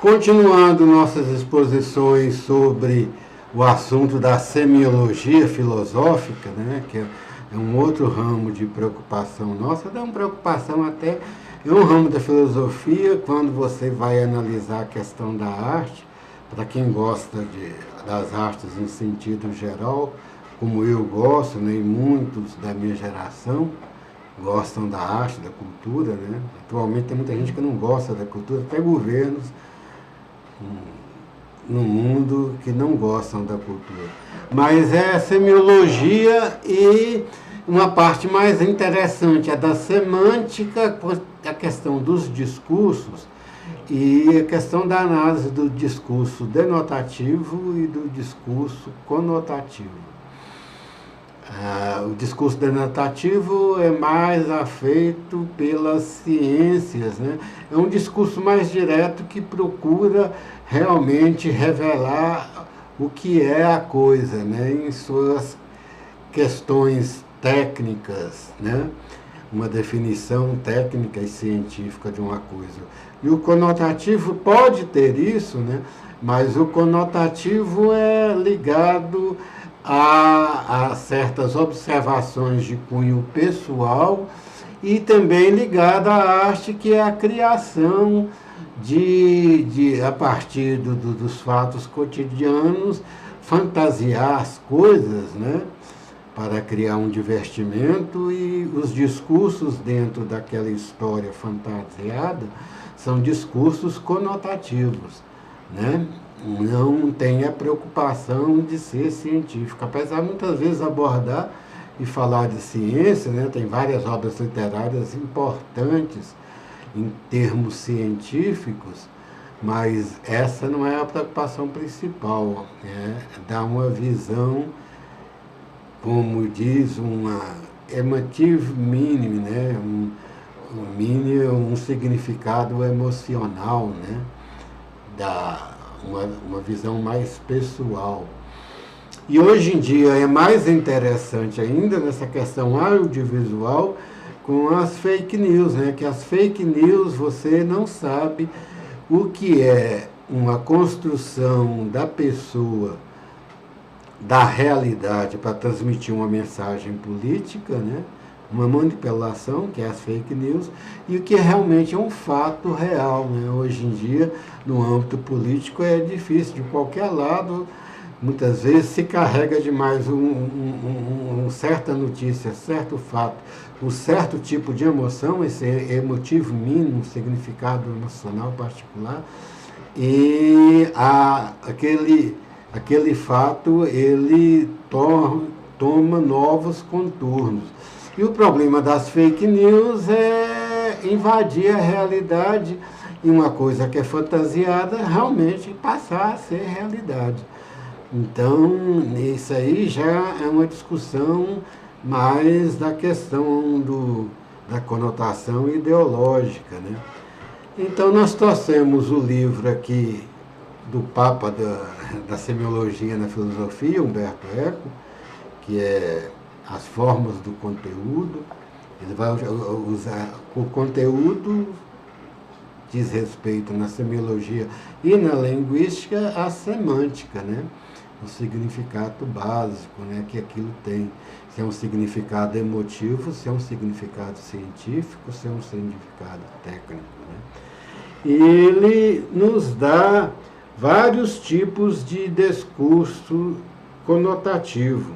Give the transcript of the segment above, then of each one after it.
Continuando nossas exposições sobre o assunto da semiologia filosófica, né, que é um outro ramo de preocupação nossa, é uma preocupação até, é um ramo da filosofia, quando você vai analisar a questão da arte, para quem gosta das artes em sentido geral, como eu gosto, né, e muitos da minha geração gostam da arte, da cultura, né? Atualmente tem muita gente que não gosta da cultura, até governos no mundo que não gostam da cultura. Mas é a semiologia e uma parte mais interessante é da semântica, a questão dos discursos e a questão da análise do discurso denotativo e do discurso conotativo. O discurso denotativo é mais afeito pelas ciências, né? É um discurso mais direto que procura realmente revelar o que é a coisa, né? Em suas questões técnicas, né? Uma definição técnica e científica de uma coisa. E o conotativo pode ter isso, né? Mas o conotativo é ligado a certas observações de cunho pessoal e também ligado à arte, que é a criação a partir dos fatos cotidianos, fantasiar as coisas, né? Para criar um divertimento, e os discursos dentro daquela história fantasiada são discursos conotativos, né? Não tem a preocupação de ser científico, apesar de muitas vezes abordar e falar de ciência, né? Tem várias obras literárias importantes em termos científicos, mas essa não é a preocupação principal, é dar uma visão, como diz, uma emotive meaning, né? Um significado emocional, né? Uma visão mais pessoal. E hoje em dia é mais interessante ainda nessa questão audiovisual com as fake news, né? Que as fake news você não sabe o que é uma construção da pessoa, da realidade, para transmitir uma mensagem política, né? Uma manipulação, que é as fake news, e o que realmente é um fato real, né? Hoje em dia, no âmbito político, é difícil, de qualquer lado, muitas vezes se carrega demais certa notícia, certo fato, um certo tipo de emoção, esse emotivo mínimo, um significado emocional particular, e aquele fato, ele toma novos contornos. E o problema das fake news é invadir a realidade e uma coisa que é fantasiada realmente passar a ser realidade. Então, isso aí já é uma discussão mais da questão da conotação ideológica, né? Então, nós trouxemos o livro aqui do Papa da Semiologia na Filosofia, Humberto Eco, que é As Formas do Conteúdo. Ele vai usar o conteúdo, diz respeito na semiologia e na linguística a semântica, né? O significado básico, né, que aquilo tem. Se é um significado emotivo, se é um significado científico, se é um significado técnico, né? E ele nos dá vários tipos de discurso conotativo.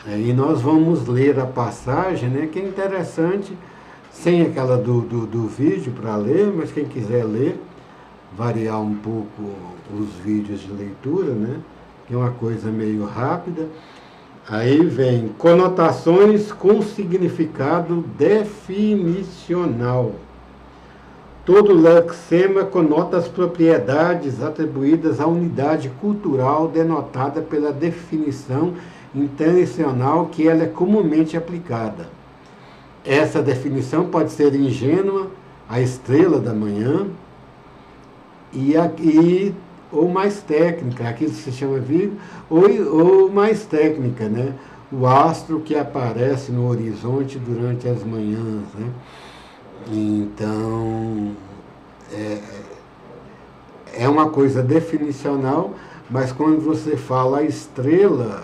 E nós vamos ler a passagem, né, que é interessante, sem aquela do vídeo para ler, mas quem quiser ler, variar um pouco os vídeos de leitura, né, que é uma coisa meio rápida. Aí vem conotações com significado definicional. Todo lexema conota as propriedades atribuídas à unidade cultural denotada pela definição intencional que ela é comumente aplicada. Essa definição pode ser ingênua, a estrela da manhã, ou mais técnica, aquilo que se chama vivo, ou mais técnica, né? O astro que aparece no horizonte durante as manhãs, né? Então, é uma coisa definicional, mas quando você fala a estrela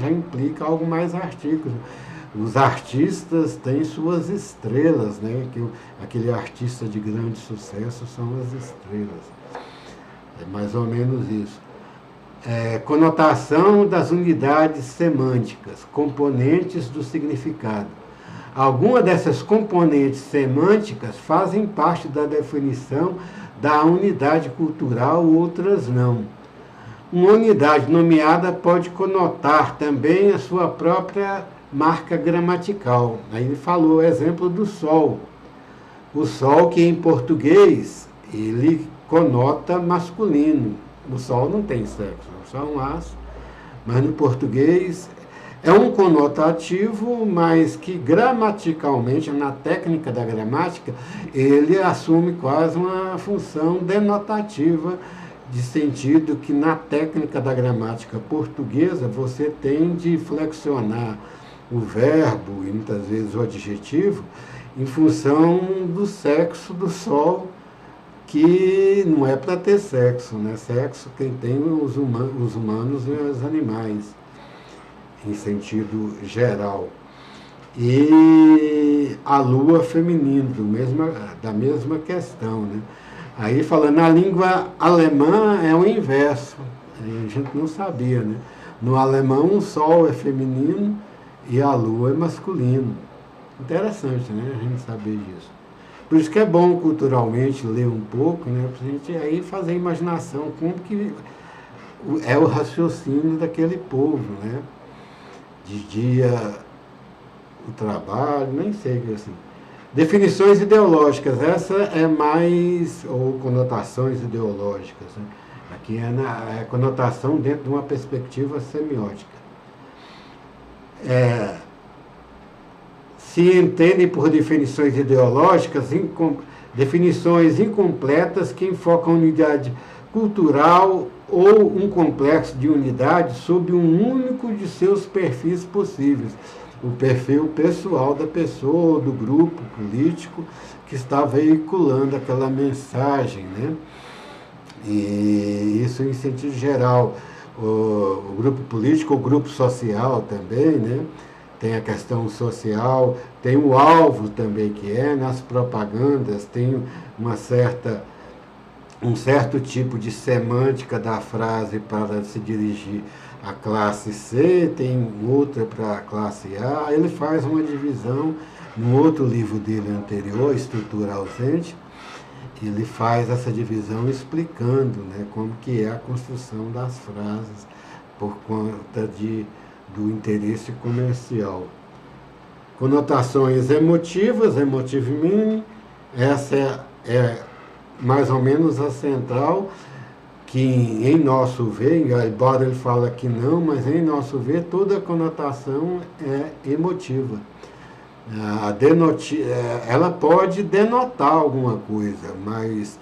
já implica algo mais artístico. Os artistas têm suas estrelas, né? Aquele artista de grande sucesso são as estrelas. É mais ou menos isso. Conotação das unidades semânticas, componentes do significado. Algumas dessas componentes semânticas fazem parte da definição da unidade cultural, outras não. Uma unidade nomeada pode conotar também a sua própria marca gramatical. Aí ele falou o exemplo do sol. O sol, que em português ele conota masculino. O sol não tem sexo, só um aço, mas no português é um conotativo, mas que gramaticalmente, na técnica da gramática, ele assume quase uma função denotativa, de sentido que na técnica da gramática portuguesa você tem de flexionar o verbo e muitas vezes o adjetivo em função do sexo do sol, que não é para ter sexo, né? Sexo quem tem os humanos e os animais, em sentido geral. E a lua feminino, da mesma questão, né? Aí falando, na língua alemã é o inverso, a gente não sabia, né? No alemão o sol é feminino e a lua é masculino. Interessante, né? A gente saber disso. Por isso que é bom culturalmente ler um pouco, né? Para a gente aí fazer a imaginação, como que é o raciocínio daquele povo, né? De dia o trabalho, nem sei assim. Definições ideológicas, essa é mais, ou conotações ideológicas, né? Aqui é conotação dentro de uma perspectiva semiótica. Se entendem por definições ideológicas, definições incompletas que enfocam unidade cultural ou um complexo de unidades sob um único de seus perfis possíveis. O perfil pessoal da pessoa ou do grupo político que está veiculando aquela mensagem, né? E isso em sentido geral. O grupo político, o grupo social também, né? Tem a questão social, tem o alvo também que nas propagandas, tem um certo tipo de semântica da frase para se dirigir à classe C, tem outra para a classe A. Ele faz uma divisão, no outro livro dele anterior, Estrutura Ausente, ele faz essa divisão explicando, né, como que é a construção das frases por conta do interesse comercial. Conotações emotivas, emotive meaning, essa é mais ou menos a central, que em nosso ver, embora ele fala que não, mas em nosso ver toda conotação é emotiva. Ela pode denotar alguma coisa, mas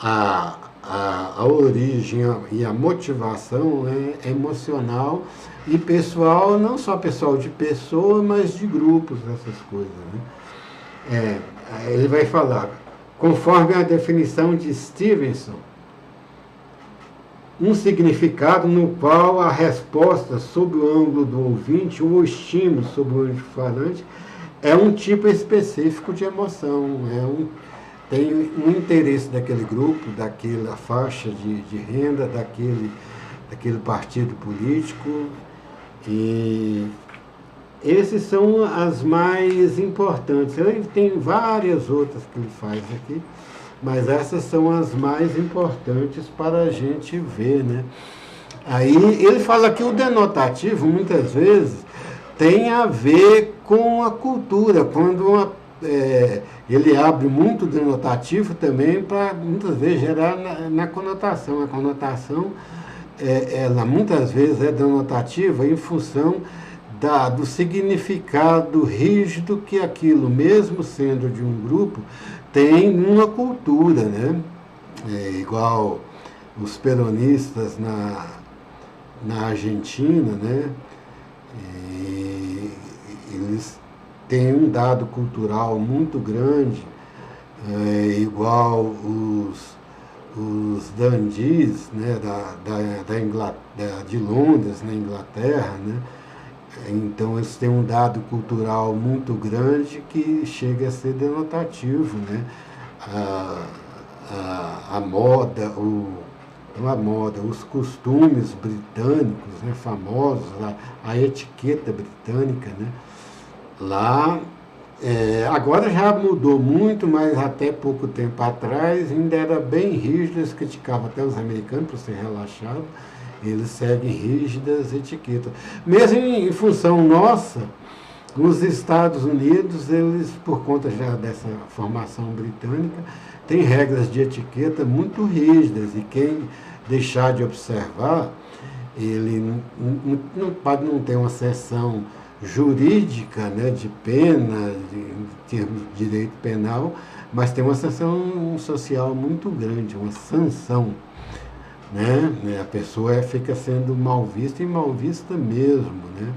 a origem e a motivação é emocional e pessoal, não só pessoal de pessoa, mas de grupos, essas coisas, né? Ele vai falar, conforme a definição de Stevenson, um significado no qual a resposta sob o ângulo do ouvinte ou o estímulo sob o ângulo do falante é um tipo específico de emoção, tem um interesse daquele grupo, daquela faixa de renda, daquele partido político, e esses são as mais importantes. Ele tem várias outras que ele faz aqui, mas essas são as mais importantes para a gente ver, né? Aí ele fala que o denotativo, muitas vezes, tem a ver com a cultura, quando ele abre muito denotativo também para, muitas vezes, gerar na conotação. A conotação, ela muitas vezes é denotativa em função do significado rígido que aquilo, mesmo sendo de um grupo, tem uma cultura, né? Igual os peronistas na Argentina, né? Eles têm um dado cultural muito grande, igual os dandies, né, de Londres, na Inglaterra, né? Então eles têm um dado cultural muito grande que chega a ser denotativo, né? A moda, não a moda, os costumes britânicos, né, famosos, a etiqueta britânica, né? Lá, agora já mudou muito, mas até pouco tempo atrás ainda era bem rígido, eles criticavam até os americanos por ser relaxado, eles seguem rígidas etiquetas. Mesmo em função nossa, os Estados Unidos, eles, por conta já dessa formação britânica, têm regras de etiqueta muito rígidas, e quem deixar de observar, ele não pode não ter uma seção jurídica, né, de pena, em termos de direito penal, mas tem uma seção social muito grande, uma sanção. Né? A pessoa fica sendo mal vista e mal vista mesmo. Né?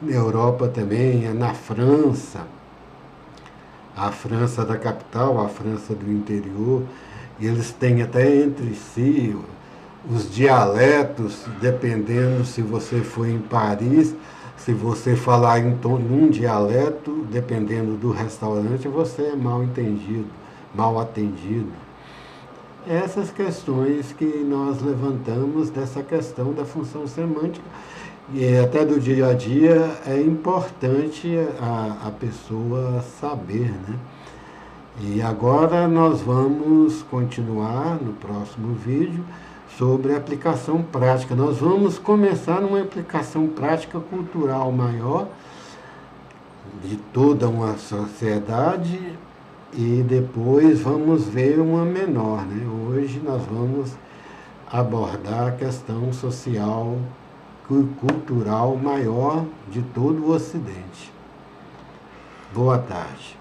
Na Europa também, na França, a França da capital, a França do interior, eles têm até entre si os dialetos, dependendo se você for em Paris, se você falar em um dialeto, dependendo do restaurante, você é mal entendido, mal atendido. Essas questões que nós levantamos dessa questão da função semântica, e até do dia a dia é importante a pessoa saber, né? E agora nós vamos continuar no próximo vídeo sobre a aplicação prática. Nós vamos começar numa aplicação prática cultural maior de toda uma sociedade, e depois vamos ver uma menor, né? Hoje nós vamos abordar a questão social e cultural maior de todo o Ocidente. Boa tarde.